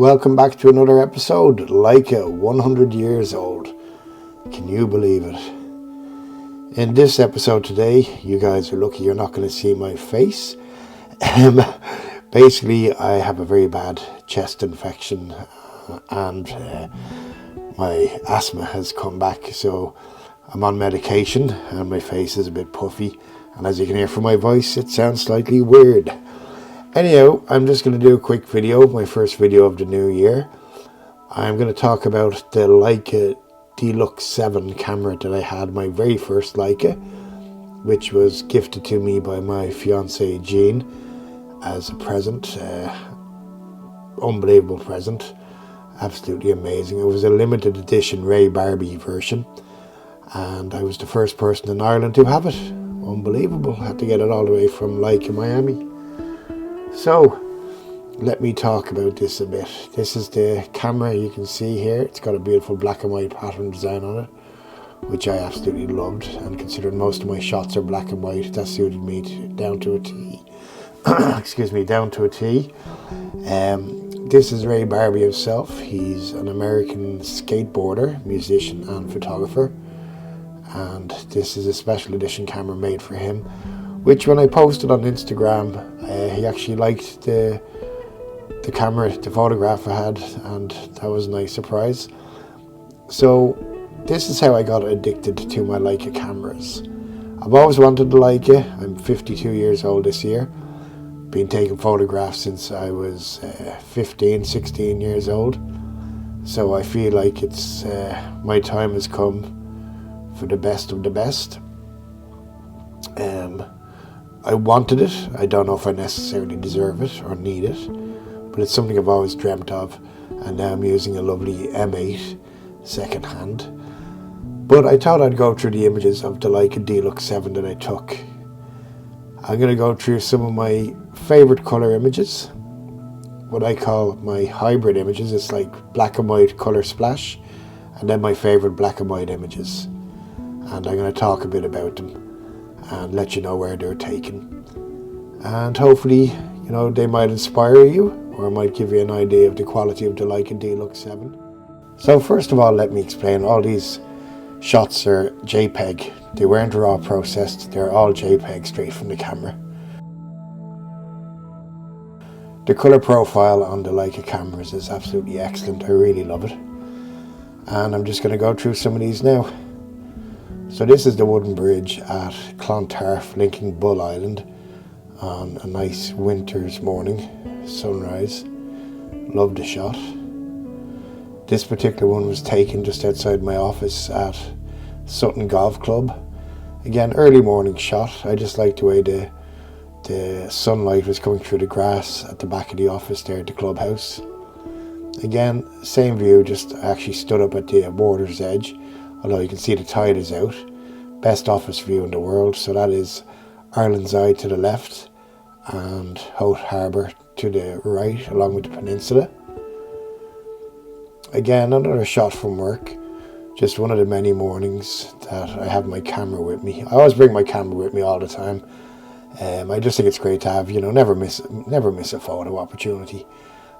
Welcome back to another episode. Leica, 100 years old. Can you believe it? In this episode today, you guys are lucky you're not going to see my face. Basically, I have a very bad chest infection and my asthma has come back, so I'm on medication and my face is a bit puffy, and as you can hear from my voice, it sounds slightly weird. Anyhow, I'm just going to do a quick video, my first video of the new year. I'm going to talk about the Leica D-Lux 7 camera that I had, my very first Leica, which was gifted to me by my fiancée Jean as a present. Unbelievable present, absolutely amazing. It was a limited edition Barbee version, and I was the first person in Ireland to have it. Unbelievable. Had to get it all the way from Leica Miami. So, let me talk about this a bit. This is the camera you can see here. It's got a beautiful black and white pattern design on it, which I absolutely loved, and considering most of my shots are black and white, that suited me down to a T. Excuse me, down to a T. This is Ray Barbee himself. He's an American skateboarder, musician and photographer, and this is a special edition camera made for him, which when I posted on Instagram, he actually liked the camera, the photograph I had, and that was a nice surprise. So this is how I got addicted to my Leica cameras. I've always wanted a Leica. I'm 52 years old this year. Been taking photographs since I was 15, 16 years old. So I feel like it's my time has come for the best of the best. I wanted it. I don't know if I necessarily deserve it or need it, but it's something I've always dreamt of, and now I'm using a lovely M8 second hand. But I thought I'd go through the images of the Leica D-Lux 7 that I took. I'm going to go through some of my favourite colour images, what I call my hybrid images. It's like black and white colour splash, and then my favourite black and white images. And I'm going to talk a bit about them and let you know where they're taken. And hopefully, you know, they might inspire you, or might give you an idea of the quality of the Leica D-Lux 7. So first of all, let me explain. All these shots are JPEG. They weren't raw processed. They're all JPEG straight from the camera. The colour profile on the Leica cameras is absolutely excellent. I really love it. And I'm just going to go through some of these now. So this is the wooden bridge at Clontarf linking Bull Island on a nice winter's morning, sunrise. Love the shot. This particular one was taken just outside my office at Sutton Golf Club. Again, early morning shot. I just liked the way the sunlight was coming through the grass at the back of the office there at the clubhouse. Again, same view, just I actually stood up at the water's edge, although you can see the tide is out. Best office view in the world. So that is Ireland's Eye to the left and Hout Harbour to the right, along with the peninsula. Again, another shot from work. Just one of the many mornings that I have my camera with me. I always bring my camera with me all the time. I just think it's great to have, you know, never miss a photo opportunity.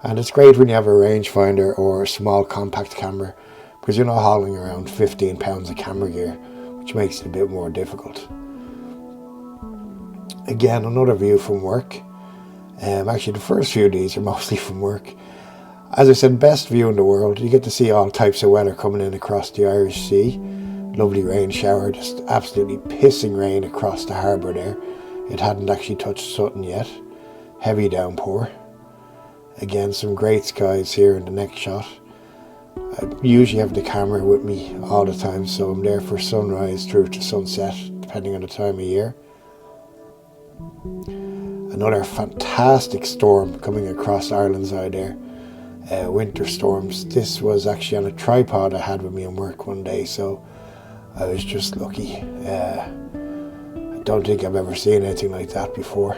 And it's great when you have a rangefinder or a small compact camera, because you're not hauling around 15 pounds of camera gear, which makes it a bit more difficult. Again, another view from work. Actually, the first few of these are mostly from work. As I said, best view in the world. You get to see all types of weather coming in across the Irish Sea. Lovely rain shower, just absolutely pissing rain across the harbour there. It hadn't actually touched Sutton yet. Heavy downpour. Again, some great skies here in the next shot. I usually have the camera with me all the time, so I'm there for sunrise through to sunset, depending on the time of year. Another fantastic storm coming across Ireland's Eye there. Winter storms. This was actually on a tripod I had with me in work one day, so I was just lucky. I don't think I've ever seen anything like that before.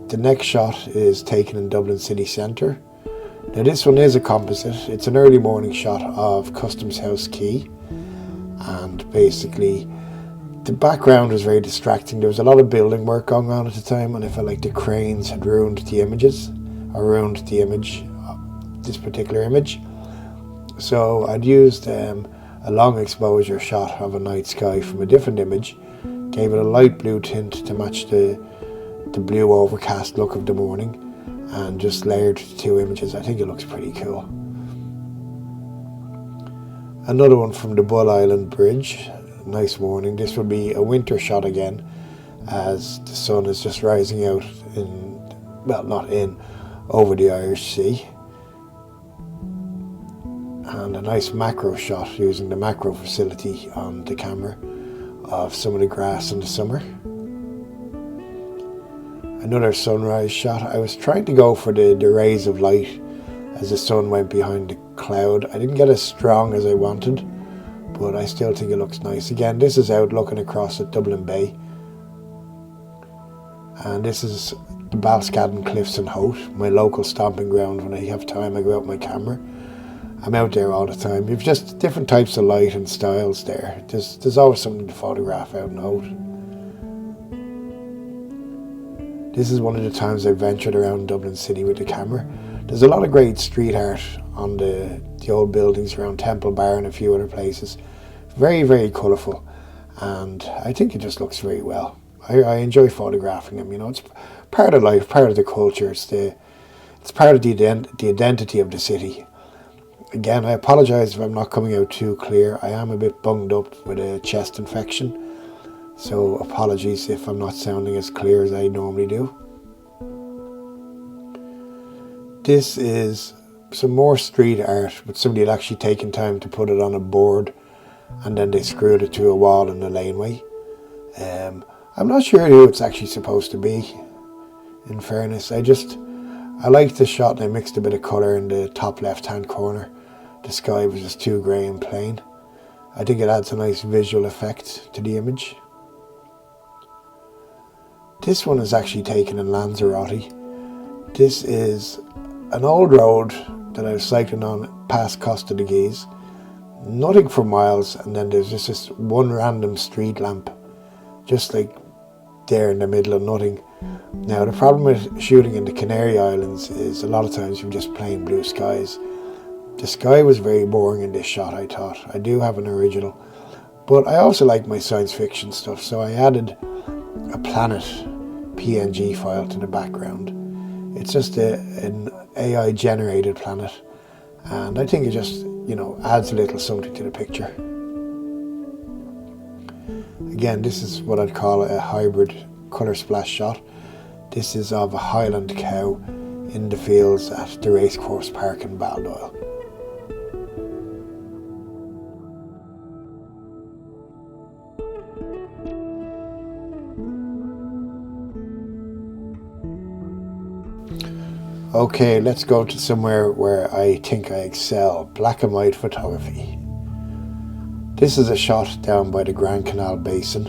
The next shot is taken in Dublin city centre. Now this one is a composite. It's an early morning shot of Customs House Quay, and basically the background was very distracting. There was a lot of building work going on at the time, and I felt like the cranes had ruined the images, or ruined the image this particular image. So I'd used a long exposure shot of a night sky from a different image, gave it a light blue tint to match the blue overcast look of the morning, and just layered the two images. I think it looks pretty cool. Another one from the Bull Island Bridge. Nice morning. This will be a winter shot again, as the sun is just rising out over the Irish Sea. And a nice macro shot using the macro facility on the camera of some of the grass in the summer. Another sunrise shot. I was trying to go for the rays of light as the sun went behind the cloud. I didn't get as strong as I wanted, but I still think it looks nice. Again, this is out looking across at Dublin Bay. And this is the Balscaddon Cliffs in Howth, my local stomping ground. When I have time, I go out with my camera. I'm out there all the time. You've just different types of light and styles there. There's always something to photograph out in Howth. This is one of the times I've ventured around Dublin City with the camera. There's a lot of great street art on the old buildings around Temple Bar and a few other places. Very, very colourful, and I think it just looks very well. I enjoy photographing them. You know, it's part of life, part of the culture. It's part of the identity of the city. Again, I apologise if I'm not coming out too clear. I am a bit bunged up with a chest infection, so apologies if I'm not sounding as clear as I normally do. This is some more street art, but somebody had actually taken time to put it on a board and then they screwed it to a wall in the laneway. I'm not sure who it's actually supposed to be, in fairness. I liked the shot and I mixed a bit of colour in the top left hand corner. The sky was just too grey and plain. I think it adds a nice visual effect to the image. This one is actually taken in Lanzarote. This is an old road that I was cycling on past Costa de Guise. Nothing for miles, and then there's just this one random street lamp, just like there in the middle of nothing. Now the problem with shooting in the Canary Islands is a lot of times you're just plain blue skies. The sky was very boring in this shot, I thought. I do have an original, but I also like my science fiction stuff, so I added a planet PNG file to the background. It's just an AI generated planet, and I think it just, adds a little something to the picture. Again, this is what I'd call a hybrid colour splash shot. This is of a Highland cow in the fields at the Racecourse Park in Baldoyle. Okay, let's go to somewhere where I think I excel, black and white photography. This is a shot down by the Grand Canal Basin.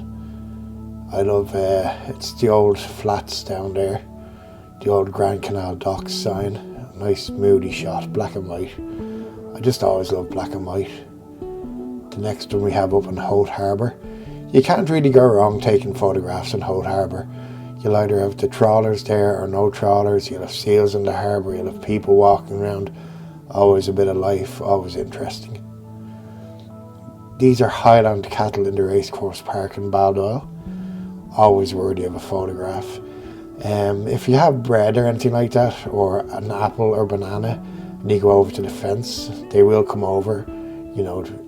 I love, it's the old flats down there, the old Grand Canal Docks sign. A nice moody shot, black and white. I just always love black and white. The next one we have up in Howth Harbour. You can't really go wrong taking photographs in Howth Harbour. You'll either have the trawlers there or no trawlers. You'll have seals in the harbour. You'll have people walking around. Always a bit of life, always interesting. These are Highland cattle in the Racecourse Park in Baldoyle. Always worthy of a photograph. If you have bread or anything like that, or an apple or banana, and you go over to the fence, they will come over.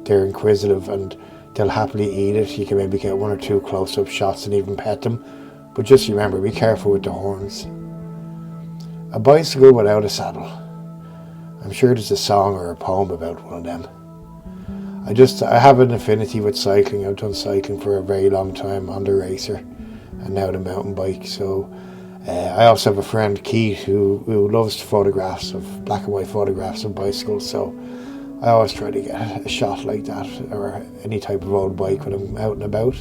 They're inquisitive and they'll happily eat it. You can maybe get one or two close-up shots and even pet them. But just remember, be careful with the horns. A bicycle without a saddle. I'm sure there's a song or a poem about one of them. I have an affinity with cycling. I've done cycling for a very long time on the racer and now the mountain bike. So I also have a friend, Keith, who loves photographs of black and white photographs of bicycles. So I always try to get a shot like that or any type of old bike when I'm out and about.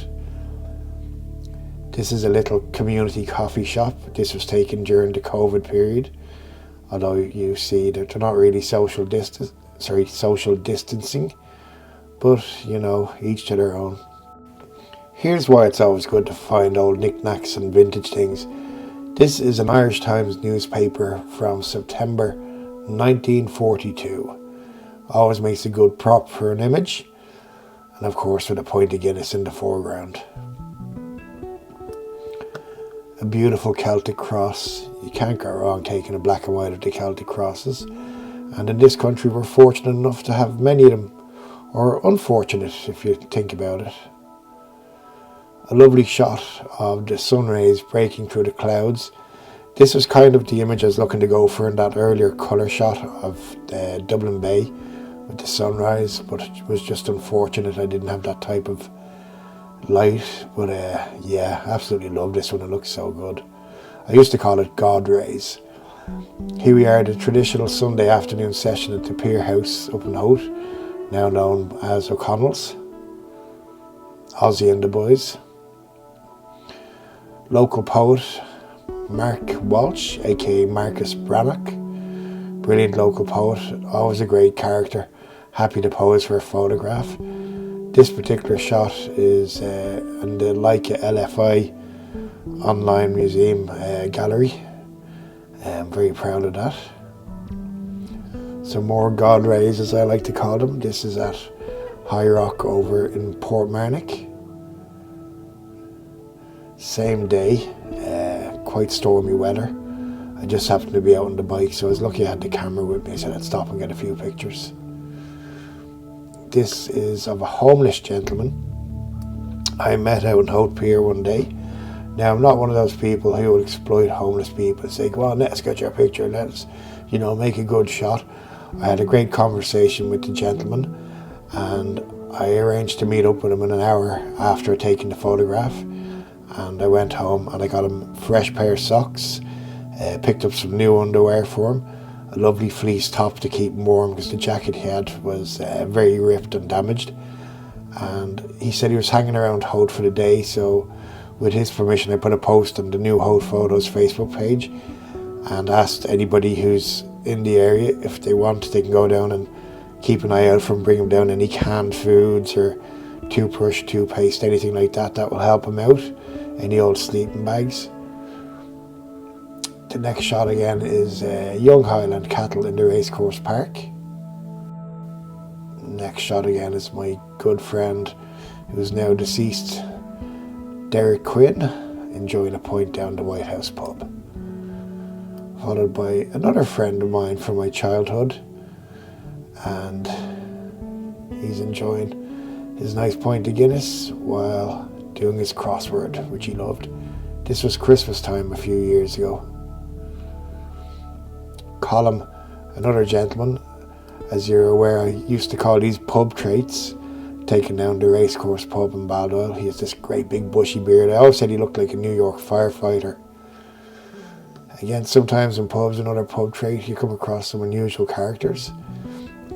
This is a little community coffee shop. This was taken during the COVID period. Although you see that they're not really social distancing. But, each to their own. Here's why it's always good to find old knickknacks and vintage things. This is an Irish Times newspaper from September 1942. Always makes a good prop for an image. And of course with a pint of Guinness in the foreground. A beautiful Celtic cross. You can't go wrong taking a black and white of the Celtic crosses. And in this country we're fortunate enough to have many of them. Or unfortunate if you think about it. A lovely shot of the sun rays breaking through the clouds. This was kind of the image I was looking to go for in that earlier colour shot of Dublin Bay with the sunrise, but it was just unfortunate I didn't have that type of light. But yeah, absolutely love this one, it looks so good. I used to call it God rays. Here we are, the traditional Sunday afternoon session at the Pier House up in Holt, now known as O'Connell's. Ozzy and the boys. Local poet Mark Walsh, aka Marcus Brannock. Brilliant local poet, always a great character, happy to pose for a photograph. This particular shot is in the Leica LFI online museum gallery. I'm very proud of that. Some more God rays, as I like to call them. This is at High Rock over in Portmarnock. Same day, quite stormy weather. I just happened to be out on the bike, so I was lucky I had the camera with me, so I'd stop and get a few pictures. This is of a homeless gentleman I met out in Holt Pier one day. Now, I'm not one of those people who would exploit homeless people and say, "Go on, let's get your picture, let's, make a good shot." I had a great conversation with the gentleman, and I arranged to meet up with him in an hour after taking the photograph. And I went home and I got him a fresh pair of socks, picked up some new underwear for him, a lovely fleece top to keep him warm because the jacket he had was very ripped and damaged. And he said he was hanging around Holt for the day, so with his permission I put a post on the New Holt Photos Facebook page and asked anybody who's in the area, if they want, they can go down and keep an eye out for him, bring him down any canned foods or toothbrush, toothpaste, anything like that will help him out. Any old sleeping bags. The next shot again is young Highland cattle in the racecourse park. Next shot again is my good friend who's now deceased, Derek Quinn, enjoying a pint down the White House pub. Followed by another friend of mine from my childhood, and he's enjoying his nice pint of Guinness while doing his crossword, which he loved. This was Christmas time a few years ago. Colm, another gentleman, as you're aware, I used to call these pub traits, taking down the racecourse pub in Baldoyle. He has this great big bushy beard. I always said he looked like a New York firefighter. Again, sometimes in pubs, another pub trait, you come across some unusual characters.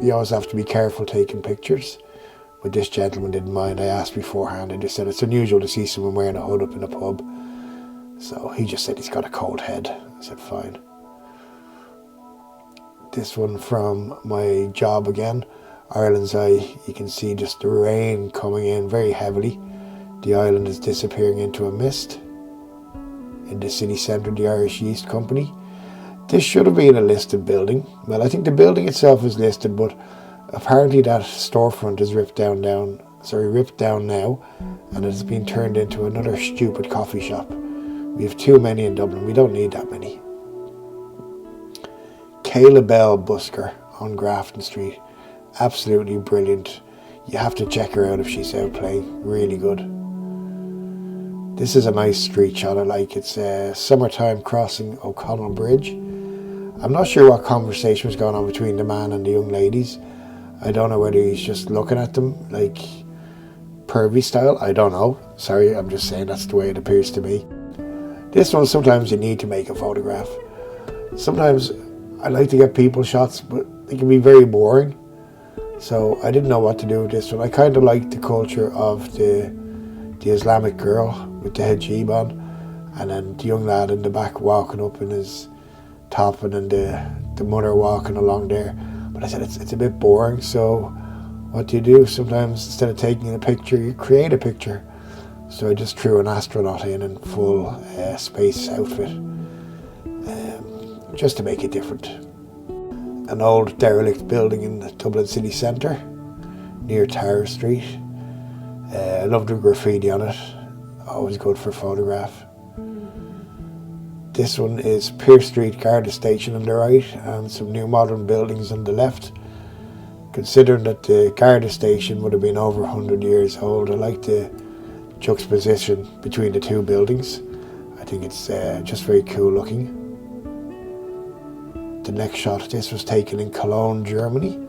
You always have to be careful taking pictures. But this gentleman didn't mind. I asked beforehand. I just said it's unusual to see someone wearing a hood up in a pub. So he just said he's got a cold head. I said fine. This one from my job again, Ireland's Eye. You can see just the rain coming in very heavily. The island is disappearing into a mist. In the city centre, the Irish Yeast Company. This should have been a listed building. Well, I think the building itself is listed, but apparently that storefront is ripped down now, and it has been turned into another stupid coffee shop. We have too many in Dublin, we don't need that many. Kayla Bell busker on Grafton Street, absolutely brilliant. You have to check her out if she's out playing, really good. This is a nice street shot I like. It's summertime crossing O'Connell Bridge. I'm not sure what conversation was going on between the man and the young ladies. I don't know whether he's just looking at them like pervy style. I don't know. Sorry, I'm just saying that's the way it appears to me. This one, sometimes you need to make a photograph. Sometimes I like to get people shots, but they can be very boring. So I didn't know what to do with this one. I kind of like the culture of the Islamic girl with the hijab on, and then the young lad in the back walking up in his top, and then the mother walking along there. But I said it's a bit boring, so what do you do? Sometimes instead of taking a picture, you create a picture. So I just threw an astronaut in full space outfit, just to make it different. an old derelict building in the Dublin city centre near Tower Street. I love the graffiti on it, always good for a photograph. This one is Pierce Street Garda Station on the right and some new modern buildings on the left. Considering that the Garda Station would have been over 100 years old, I like the juxtaposition between the two buildings. I think it's just very cool looking. The next shot, this was taken in Cologne, Germany.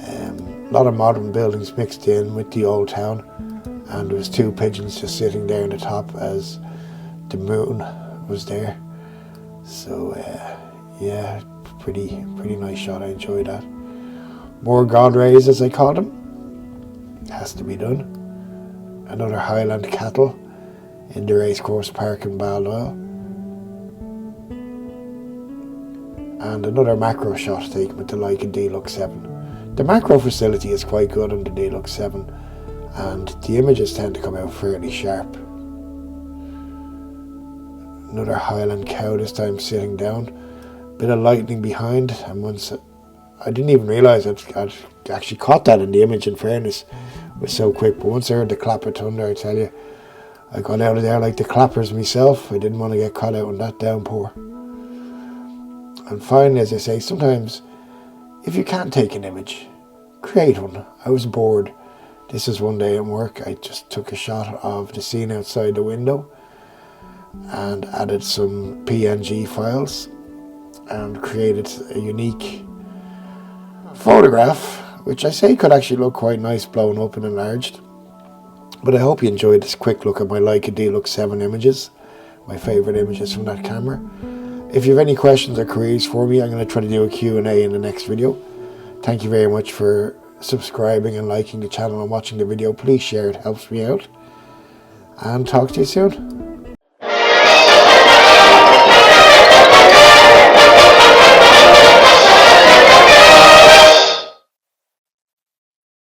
A lot of modern buildings mixed in with the old town, and there was two pigeons just sitting there on the top as the moon was there. So yeah, pretty nice shot. I enjoyed that. More God rays, as I call them. Has to be done. Another Highland cattle in the racecourse park in Baldoyle. And another macro shot taken with the Leica D-Lux 7. The macro facility is quite good on the D-Lux 7, and the images tend to come out fairly sharp. Another Highland cow, this time sitting down. Bit of lightning behind, and once I didn't even realise I'd actually caught that in the image, in fairness. It was so quick, but once I heard the clap of thunder, I tell you, I got out of there like the clappers myself. I didn't want to get caught out in that downpour. And finally, as I say, sometimes if you can't take an image, create one. I was bored. This is one day at work. I just took a shot of the scene outside the window and added some PNG files and created a unique photograph, which I say could actually look quite nice blown up and enlarged. But I hope you enjoyed this quick look at my Leica D-Lux 7 images, my favourite images from that camera. If you have any questions or queries for me, I'm going to try to do a Q&A in the next video. Thank you very much for subscribing and liking the channel and watching the video. Please share, it helps me out. And talk to you soon.